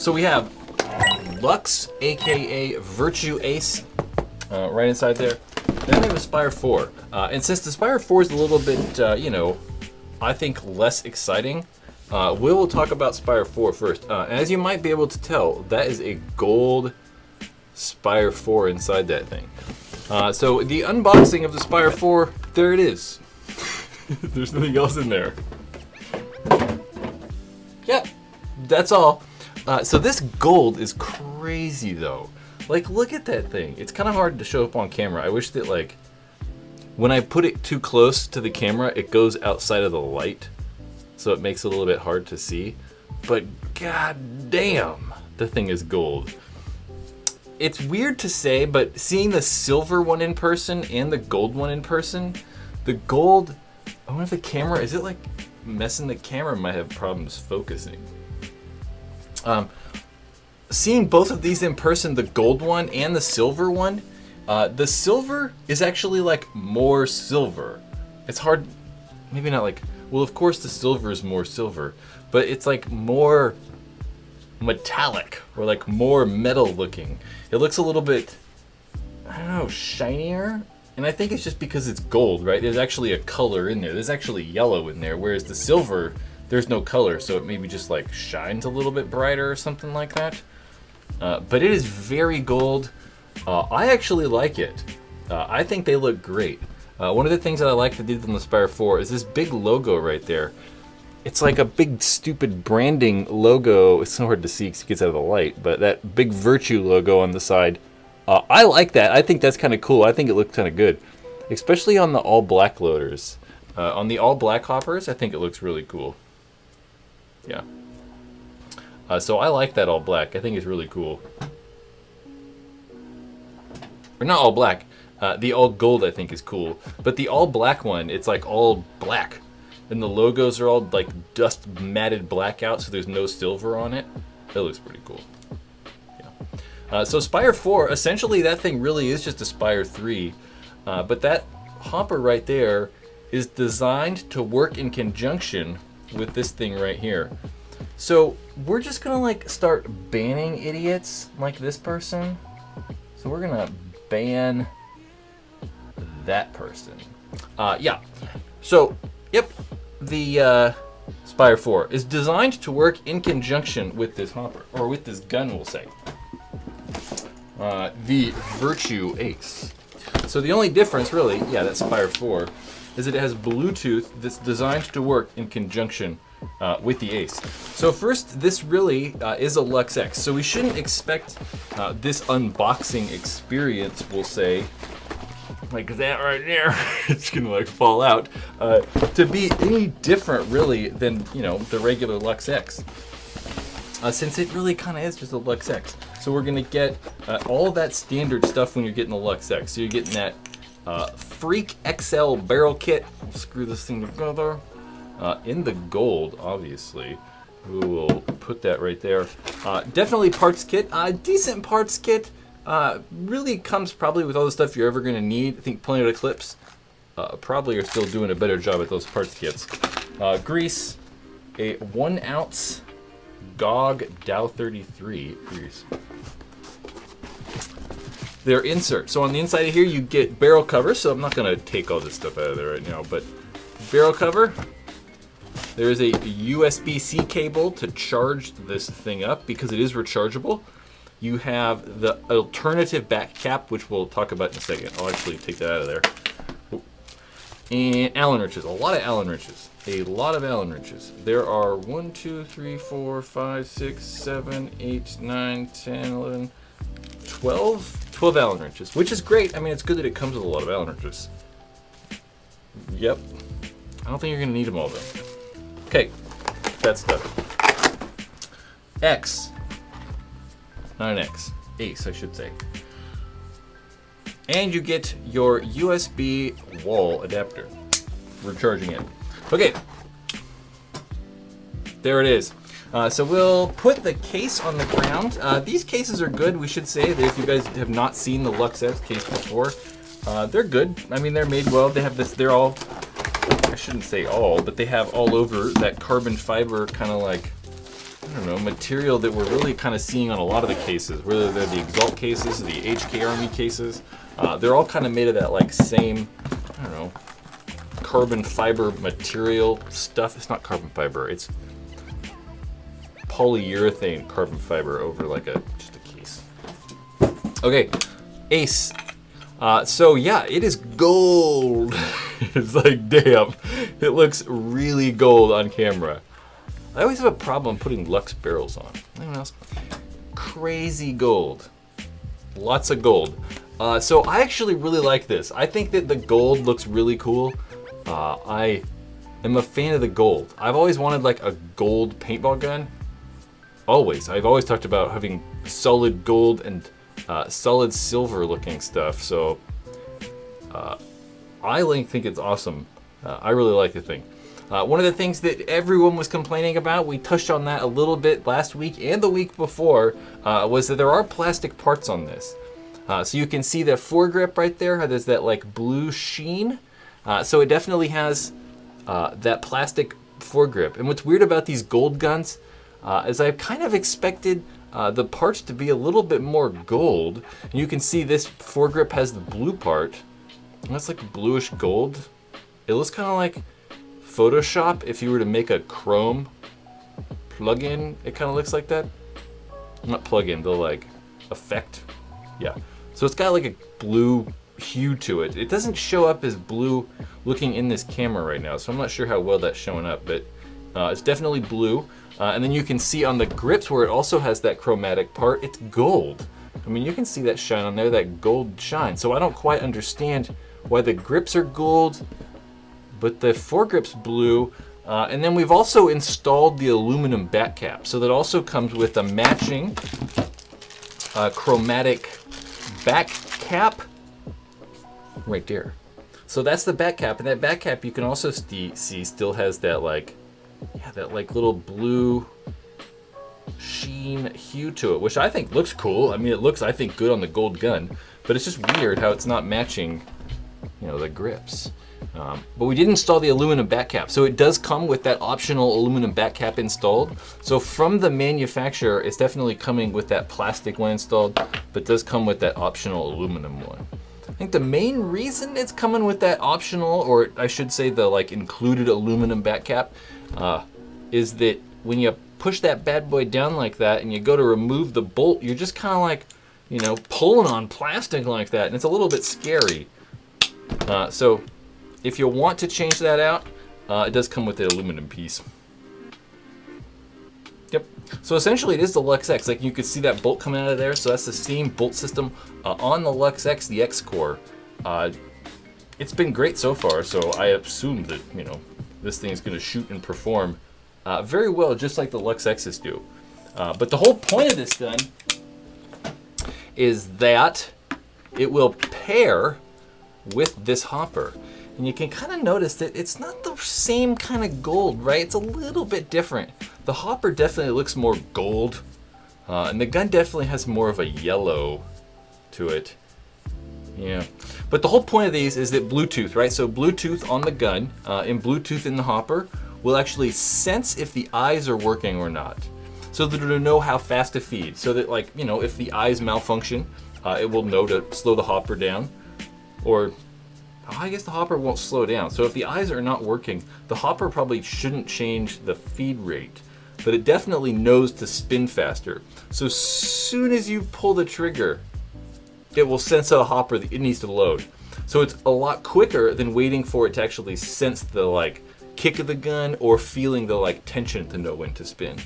So we have Luxe, aka Virtue Ace, right inside there. Then we have a Spire 4. And since the Spire 4 is a little bit, you know, I think less exciting, we'll talk about Spire 4 first. As you might be able to tell, that is a gold Spire 4 inside that thing. So the unboxing of the Spire 4, there it is. There's nothing else in there. Yep, that's all. So this gold is crazy though. Like, look at that thing. It's kind of hard to show up on camera. I wish that, like, when I put it too close to the camera, it goes outside of the light. So it makes it a little bit hard to see. But god damn, the thing is gold. It's weird to say, but seeing the silver one in person and the gold one in person, the gold, I wonder if the camera, is it like messing the camera? Might have problems focusing. Seeing both of these in person, the gold one and the silver one, the silver is actually like more silver. It's hard, maybe not like, well, of course the silver is more silver, but it's like more metallic or like more metal looking. It looks a little bit, I don't know, shinier. And I think it's just because it's gold, right? There's actually a color in there. There's actually yellow in there, whereas the silver, there's no color, so it maybe just like shines a little bit brighter or something like that. But it is very gold. I actually like it. I think they look great. One of the things that I like that they did on the Spire 4 is this big logo right there. It's like a big stupid branding logo. It's so hard to see because it gets out of the light, but that big Virtue logo on the side. I like that. I think that's kind of cool. I think it looks kind of good, especially on the all black loaders. On the all black hoppers, I think it looks really cool. Yeah. So I like that all black. I think it's really cool. Or not all black. The all gold I think is cool. But the all black one, it's like all black. And the logos are all like dust matted black out, so there's no silver on it. That looks pretty cool. Yeah. So Spire 4, essentially that thing really is just a Spire 3. But that hopper right there is designed to work in conjunction with this thing right here. So we're just gonna like start banning idiots like this person. So we're gonna ban that person. Yeah. So, yep, the Spire 4 is designed to work in conjunction with this hopper, or with this gun, we'll say. The Virtue Ace. So the only difference, really, yeah, that's Spire 4, is that it has Bluetooth that's designed to work in conjunction with the Ace. So first, this really is a Luxe X. So we shouldn't expect this unboxing experience, we'll say, like that right there, it's gonna like fall out, to be any different really than, you know, the regular Luxe X. Since it really kind of is just a Luxe X. So we're gonna get all of that standard stuff when you're getting the Luxe X. So you're getting that Freak XL barrel kit. We'll screw this thing together. In the gold, obviously. We will put that right there. Definitely parts kit. Decent parts kit. Really comes probably with all the stuff you're ever going to need. I think Planet Eclipse probably are still doing a better job at those parts kits. Grease. A 1 ounce GOG Dow 33 grease. Their insert. So on the inside of here you get barrel cover. So I'm not going to take all this stuff out of there right now, but barrel cover. There's a USB-C cable to charge this thing up because it is rechargeable. You have the alternative back cap, which we'll talk about in a second. I'll actually take that out of there. Ooh. And Allen wrenches, a lot of Allen wrenches. A lot of Allen wrenches. There are 1, 2, 3, 4, 5, 6, 7, 8, 9, 10, 11, 12 Allen wrenches, which is great. I mean, it's good that it comes with a lot of Allen wrenches. Yep. I don't think you're gonna need them all though. Okay, that stuff. X. Not an X. Ace, I should say. And you get your USB wall adapter for charging it. Okay. There it is. So we'll put the case on the ground. These cases are good, we should say, that if you guys have not seen the Luxe X case before, they're good. I mean, they're made well. They have this, they're all, I shouldn't say all, but they have all over that carbon fiber kind of like, I don't know, material that we're really kind of seeing on a lot of the cases, whether they're the Exalt cases, the HK Army cases. They're all kind of made of that like same, I don't know, carbon fiber material stuff. It's not carbon fiber, it's polyurethane carbon fiber over like just a case. Okay, Ace. So yeah, it is gold. It's like, damn, it looks really gold on camera. I always have a problem putting Luxe barrels on. Anyone else? Crazy gold. Lots of gold. So I actually really like this. I think that the gold looks really cool. I am a fan of the gold. I've always wanted like a gold paintball gun. Always. I've always talked about having solid gold and solid silver looking stuff. So I think it's awesome. I really like the thing. One of the things that everyone was complaining about, we touched on that a little bit last week and the week before, was that there are plastic parts on this. So you can see the foregrip right there, how there's that like blue sheen. So it definitely has that plastic foregrip. And what's weird about these gold guns is I kind of expected the parts to be a little bit more gold. And you can see this foregrip has the blue part. And that's like bluish gold. It looks kind of like Photoshop. If you were to make a Chrome plugin, it kind of looks like that. Not plugin, the like effect. Yeah. So it's got like a blue hue to it. It doesn't show up as blue looking in this camera right now, so I'm not sure how well that's showing up, but it's definitely blue. And then you can see on the grips where it also has that chromatic part, it's gold. I mean, you can see that shine on there, that gold shine. So I don't quite understand why the grips are gold, but the foregrip's blue. And then we've also installed the aluminum back cap. So that also comes with a matching chromatic back cap right there. So that's the back cap, and that back cap you can also see still has that like, yeah, that like little blue sheen hue to it, which I think looks cool. I mean, it looks, I think, good on the gold gun, but it's just weird how it's not matching, you know, the grips. But we did install the aluminum back cap, so it does come with that optional aluminum back cap installed. So from the manufacturer, it's definitely coming with that plastic one installed, but does come with that optional aluminum one. I think the main reason it's coming with that optional, or I should say the like included aluminum back cap, is that when you push that bad boy down like that and you go to remove the bolt, you're just kind of like, you know, pulling on plastic like that, and it's a little bit scary. So if you want to change that out, it does come with the aluminum piece. Yep. So essentially it is the Luxe X. Like you could see that bolt coming out of there. So that's the same bolt system on the Luxe X, the X core. It's been great so far. So I assume that, you know, this thing is going to shoot and perform very well, just like the Luxe X's do. But the whole point of this gun is that it will pair with this hopper. And you can kind of notice that it's not the same kind of gold, right? It's a little bit different. The hopper definitely looks more gold, and the gun definitely has more of a yellow to it. Yeah, but the whole point of these is that Bluetooth, right? So Bluetooth on the gun and Bluetooth in the hopper will actually sense if the eyes are working or not. So that it'll know how fast to feed. So that, like, you know, if the eyes malfunction, it will know to slow the hopper down. Or I guess the hopper won't slow down. So if the eyes are not working, the hopper probably shouldn't change the feed rate, but it definitely knows to spin faster. So as soon as you pull the trigger, it will sense a hopper that it needs to load. So it's a lot quicker than waiting for it to actually sense the like kick of the gun or feeling the like tension to know when to spin.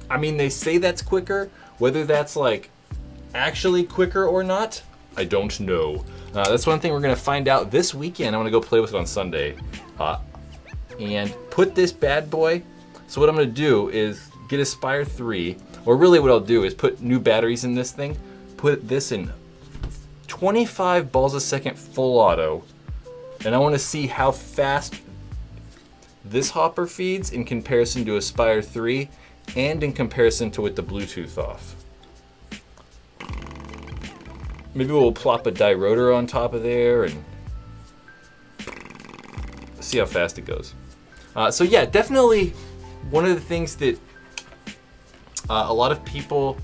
I mean, they say that's quicker. Whether that's like actually quicker or not, I don't know. That's one thing we're gonna find out this weekend. I'm gonna go play with it on Sunday and put this bad boy. So what I'm gonna do is get a Spire 3, or really what I'll do is put new batteries in this thing, put this in 25 balls a second full auto, and I wanna see how fast this hopper feeds in comparison to a Spire 3 and in comparison to with the Bluetooth off. Maybe we'll plop a die rotor on top of there and see how fast it goes. So yeah, definitely one of the things that a lot of people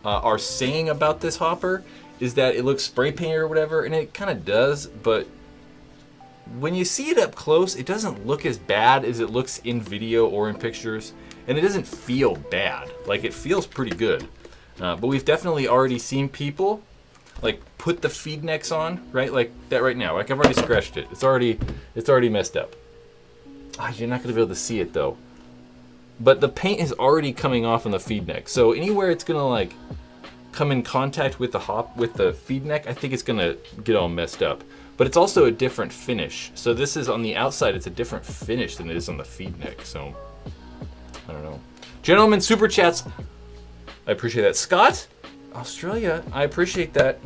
are saying about this hopper is that it looks spray painted or whatever, and it kind of does, but when you see it up close, it doesn't look as bad as it looks in video or in pictures, and it doesn't feel bad. Like, it feels pretty good. But we've definitely already seen people like put the feed necks on, right? Like that right now. Like, I've already scratched it. It's already messed up. You're not gonna be able to see it though. But the paint is already coming off on the feed neck. So anywhere it's gonna like come in contact with the feed neck, I think it's gonna get all messed up. But it's also a different finish. So this is on the outside, it's a different finish than it is on the feed neck. So I don't know. Gentlemen, super chats. I appreciate that. Scott, Australia, I appreciate that.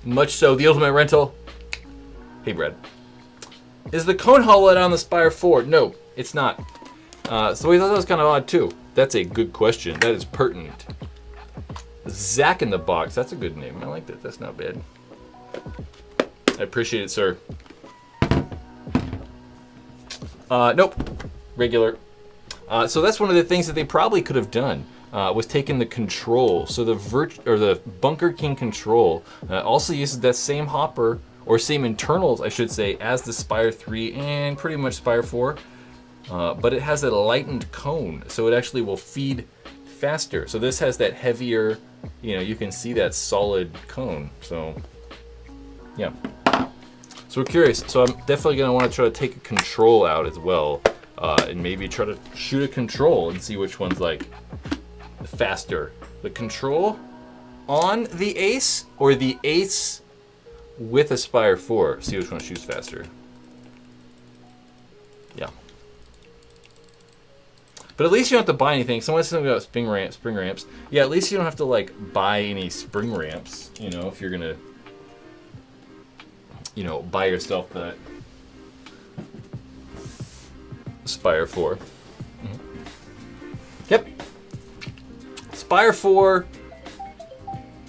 Much so. The Ultimate Rental. Hey, Brad. Is the cone hollow on the Spire 4? No, it's not. So we thought that was kind of odd too. That's a good question. That is pertinent. Zach in the Box. That's a good name. I like that. That's not bad. I appreciate it, sir. Nope. Regular. So that's one of the things that they probably could have done. Was taking the control. So the Bunker King control also uses that same hopper, or same internals, I should say, as the Spire 3 and pretty much Spire 4. But it has a lightened cone, so it actually will feed faster. So this has that heavier, you can see that solid cone. So yeah. So we're curious. So I'm definitely gonna want to try to take a control out as well, and maybe try to shoot a control and see which one's like faster. The control on the Ace or the Ace with a Spire 4. See which one shoots faster. Yeah. But at least you don't have to buy anything. Someone said something about spring ramps. Yeah, at least you don't have to like buy any spring ramps, if you're gonna buy yourself that Spire 4. Yep. Spire 4,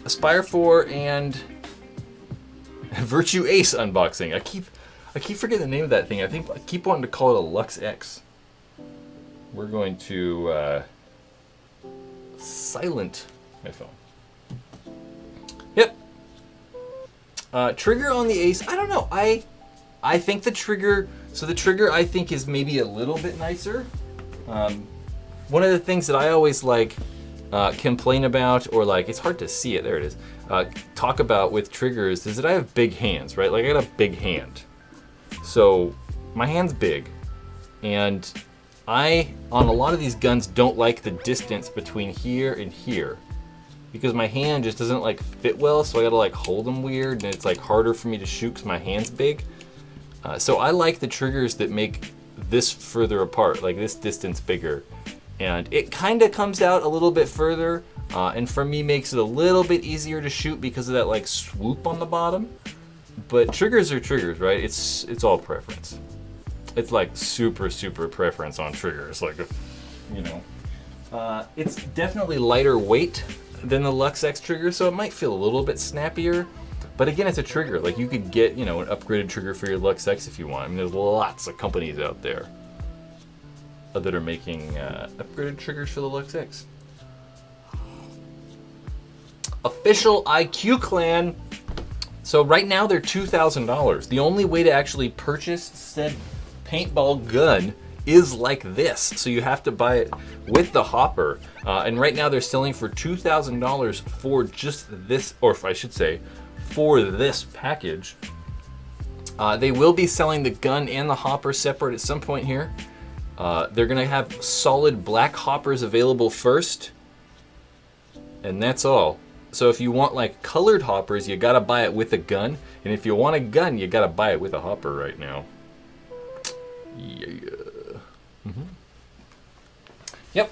Spire 4 and Virtue Ace unboxing. I keep forgetting the name of that thing. I keep wanting to call it a Luxe X. We're going to silent my phone. Yep. Trigger on the Ace. I don't know. I think the trigger. So the trigger I think is maybe a little bit nicer. One of the things that I always complain about, or it's hard to see it. There it is. Talk about with triggers is that I have big hands, right? Like I got a big hand. So my hand's big, and I, on a lot of these guns, don't like the distance between here and here, because my hand just doesn't fit well, so I gotta hold them weird, and it's harder for me to shoot because my hand's big. So I like the triggers that make this further apart, like this distance bigger, and it kind of comes out a little bit further, and for me makes it a little bit easier to shoot because of that swoop on the bottom. But triggers are triggers, right? It's all preference. It's super preference on triggers. It's definitely lighter weight than the Luxe X trigger, so it might feel a little bit snappier. But again, it's a trigger. You could get, an upgraded trigger for your Luxe X if you want. I mean, there's lots of companies out there that are making upgraded triggers for the Luxe X. Official IQ Clan. So right now they're $2,000. The only way to actually purchase said paintball gun is like this. So you have to buy it with the hopper. And right now they're selling for $2,000 for just this, or I should say, for this package. They will be selling the gun and the hopper separate at some point here. They're gonna have solid black hoppers available first, and that's all. So if you want colored hoppers, you gotta buy it with a gun, and if you want a gun, you gotta buy it with a hopper right now. Yeah. Yep.